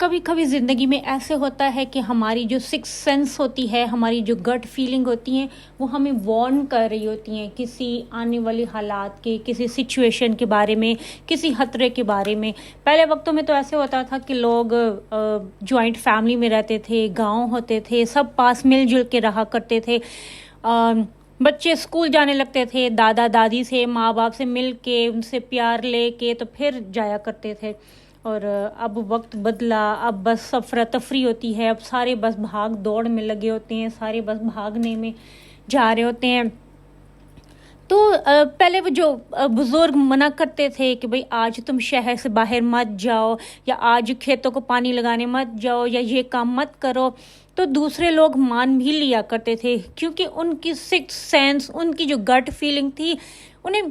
کبھی کبھی زندگی میں ایسے ہوتا ہے کہ ہماری جو سکس سینس ہوتی ہے، ہماری جو گٹ فیلنگ ہوتی ہیں، وہ ہمیں وارن کر رہی ہوتی ہیں کسی آنے والی حالات کے، کسی سچویشن کے بارے میں، کسی خطرے کے بارے میں۔ پہلے وقتوں میں تو ایسے ہوتا تھا کہ لوگ جوائنٹ فیملی میں رہتے تھے، گاؤں ہوتے تھے، سب پاس مل جل کے رہا کرتے تھے۔ بچے اسکول جانے لگتے تھے، دادا دادی سے، ماں باپ سے مل کے، ان سے پیار لے کے تو پھر جایا کرتے تھے۔ اور اب وقت بدلا، اب بس افراتفری ہوتی ہے، اب سارے بس بھاگ دوڑ میں لگے ہوتے ہیں، سارے بس بھاگنے میں جا رہے ہوتے ہیں۔ تو پہلے وہ جو بزرگ منع کرتے تھے کہ بھئی آج تم شہر سے باہر مت جاؤ، یا آج کھیتوں کو پانی لگانے مت جاؤ، یا یہ کام مت کرو، تو دوسرے لوگ مان بھی لیا کرتے تھے، کیونکہ ان کی سکس سینس، ان کی جو گٹ فیلنگ تھی، انہیں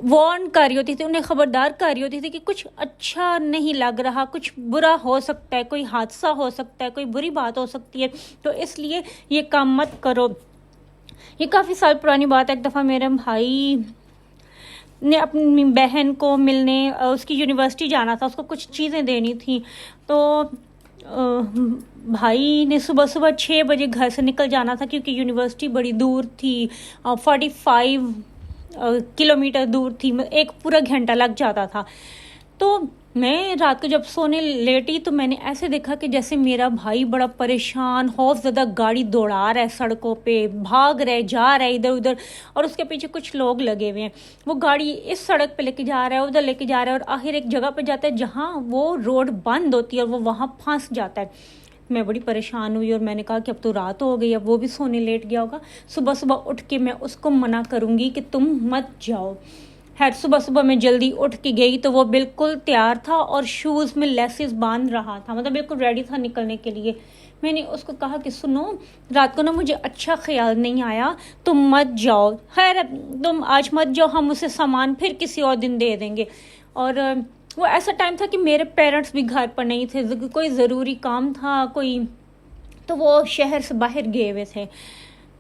وارن کر رہی ہوتی تھی، انہیں خبردار کر رہی ہوتی تھی کہ کچھ اچھا نہیں لگ رہا، کچھ برا ہو سکتا ہے، کوئی حادثہ ہو سکتا ہے، کوئی بری بات ہو سکتی ہے، تو اس لیے یہ کام مت کرو۔ یہ کافی سال پرانی بات ہے۔ ایک دفعہ میرے بھائی نے اپنی بہن کو ملنے، اس کی یونیورسٹی جانا تھا، اس کو کچھ چیزیں دینی تھیں، تو بھائی نے صبح 6 بجے گھر سے نکل جانا تھا، کیونکہ یونیورسٹی بڑی دور تھی، 45 کلومیٹر دور تھی، ایک پورا گھنٹہ لگ جاتا تھا۔ تو میں رات کو جب سونے لیٹی تو میں نے ایسے دیکھا کہ جیسے میرا بھائی بڑا پریشان، خوف زدہ گاڑی دوڑا رہا ہے سڑکوں پہ، بھاگ رہے، جا رہا ہے ادھر ادھر، اور اس کے پیچھے کچھ لوگ لگے ہوئے ہیں۔ وہ گاڑی اس سڑک پہ لے کے جا رہا ہے، ادھر لے کے جا رہا ہے، اور آخر ایک جگہ پہ جاتا ہے جہاں وہ روڈ بند ہوتی ہے اور وہ وہاں پھنس جاتا ہے۔ میں بڑی پریشان ہوئی اور میں نے کہا کہ اب تو رات ہو گئی، اب وہ بھی سونے لیٹ گیا ہوگا، صبح اٹھ کے میں اس کو منع کروں گی کہ تم مت جاؤ۔ خیر صبح میں جلدی اٹھ کے گئی تو وہ بالکل تیار تھا اور شوز میں لیسز باندھ رہا تھا، مطلب بالکل ریڈی تھا نکلنے کے لیے۔ میں نے اس کو کہا کہ سنو، رات کو نا مجھے اچھا خیال نہیں آیا، تم مت جاؤ، خیر تم آج مت جاؤ، ہم اسے سامان پھر کسی اور دن دے دیں گے۔ اور وہ ایسا ٹائم تھا کہ میرے پیرنٹس بھی گھر پر نہیں تھے، کوئی ضروری کام تھا، تو وہ شہر سے باہر گئے ہوئے تھے۔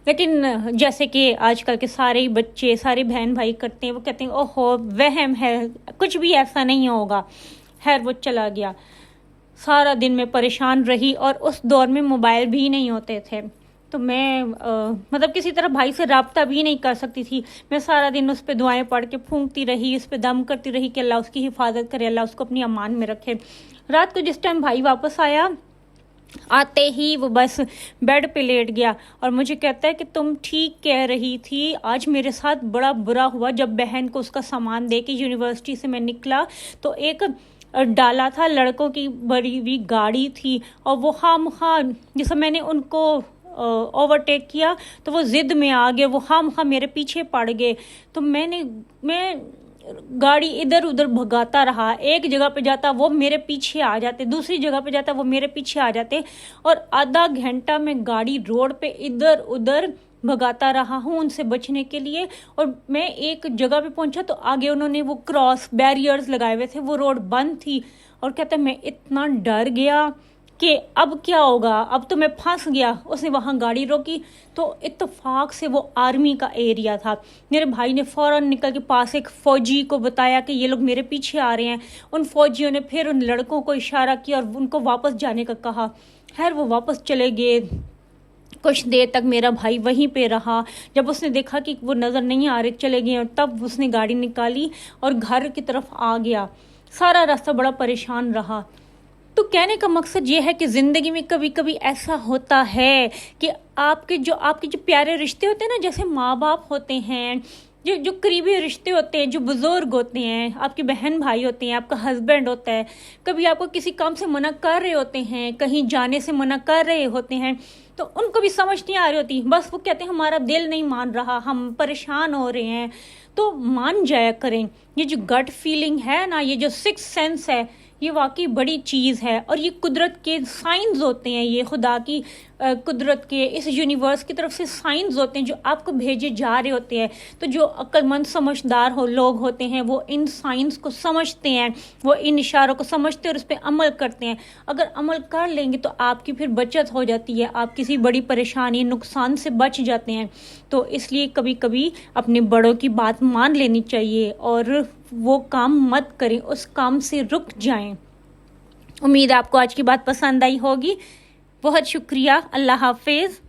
لیکن جیسے کہ آج کل کے سارے بچے، سارے بہن بھائی کرتے ہیں، وہ کہتے ہیں اوہو وہم ہے، کچھ بھی ایسا نہیں ہوگا۔ خیر وہ چلا گیا، سارا دن میں پریشان رہی، اور اس دور میں موبائل بھی نہیں ہوتے تھے، تو میں مطلب کسی طرح بھائی سے رابطہ بھی نہیں کر سکتی تھی۔ میں سارا دن اس پہ دعائیں پڑھ کے پھونکتی رہی، اس پہ دم کرتی رہی کہ اللہ اس کی حفاظت کرے، اللہ اس کو اپنی امان میں رکھے۔ رات کو جس ٹائم بھائی واپس آیا، آتے ہی وہ بس بیڈ پہ لیٹ گیا اور مجھے کہتا ہے کہ تم ٹھیک کہہ رہی تھی، آج میرے ساتھ بڑا برا ہوا۔ جب بہن کو اس کا سامان دے کے یونیورسٹی سے میں نکلا تو ایک ڈالا تھا، لڑکوں کی بڑی ہوئی گاڑی تھی، اور وہ خواہ جیسے میں نے ان کو اوورٹیک کیا تو وہ ضد میں آ گئے، وہ خواہ میرے پیچھے پڑ گئے۔ تو میں گاڑی ادھر ادھر بھگاتا رہا، ایک جگہ پہ جاتا وہ میرے پیچھے آ جاتے، دوسری جگہ پہ جاتا وہ میرے پیچھے آ جاتے، اور آدھا گھنٹہ میں گاڑی روڈ پہ ادھر ادھر بھگاتا رہا ہوں ان سے بچنے کے لیے۔ اور میں ایک جگہ پہ پہنچا تو آگے انہوں نے وہ کراس بیریئرز لگائے ہوئے تھے، وہ روڈ بند تھی، اور کہتا ہے میں اتنا ڈر گیا کہ اب کیا ہوگا، اب تو میں پھنس گیا۔ اس نے وہاں گاڑی روکی تو اتفاق سے وہ آرمی کا ایریا تھا۔ میرے بھائی نے فوراً نکل کے پاس ایک فوجی کو بتایا کہ یہ لوگ میرے پیچھے آ رہے ہیں۔ ان فوجیوں نے پھر ان لڑکوں کو اشارہ کیا اور ان کو واپس جانے کا کہا۔ خیر وہ واپس چلے گئے، کچھ دیر تک میرا بھائی وہیں پہ رہا۔ جب اس نے دیکھا کہ وہ نظر نہیں آ رہے، چلے گئے، اور تب اس نے گاڑی نکالی اور گھر کی طرف آ گیا۔ سارا راستہ بڑا پریشان رہا۔ تو کہنے کا مقصد یہ ہے کہ زندگی میں کبھی کبھی ایسا ہوتا ہے کہ آپ کے جو پیارے رشتے ہوتے ہیں نا، جیسے ماں باپ ہوتے ہیں، جو قریبی رشتے ہوتے ہیں، جو بزرگ ہوتے ہیں، آپ کے بہن بھائی ہوتے ہیں، آپ کا ہسبینڈ ہوتا ہے، کبھی آپ کو کسی کام سے منع کر رہے ہوتے ہیں، کہیں جانے سے منع کر رہے ہوتے ہیں، تو ان کو بھی سمجھ نہیں آ رہی ہوتی، بس وہ کہتے ہیں ہمارا دل نہیں مان رہا، ہم پریشان ہو رہے ہیں۔ تو مان جایا کریں، یہ جو گٹ فیلنگ ہے نا، یہ جو سکس سینس ہے، یہ واقعی بڑی چیز ہے، اور یہ قدرت کے سائنز ہوتے ہیں، یہ خدا کی قدرت کے اس یونیورس کی طرف سے سائنز ہوتے ہیں جو آپ کو بھیجے جا رہے ہوتے ہیں۔ تو جو عقل مند سمجھدار لوگ ہوتے ہیں وہ ان سائنز کو سمجھتے ہیں، وہ ان اشاروں کو سمجھتے ہیں اور اس پہ عمل کرتے ہیں۔ اگر عمل کر لیں گے تو آپ کی پھر بچت ہو جاتی ہے، آپ کسی بڑی پریشانی نقصان سے بچ جاتے ہیں۔ تو اس لیے کبھی کبھی اپنے بڑوں کی بات مان لینی چاہیے اور وہ کام مت کریں، اس کام سے رک جائیں۔ امید آپ کو آج کی بات پسند آئی ہوگی. بہت شکریہ. اللہ حافظ.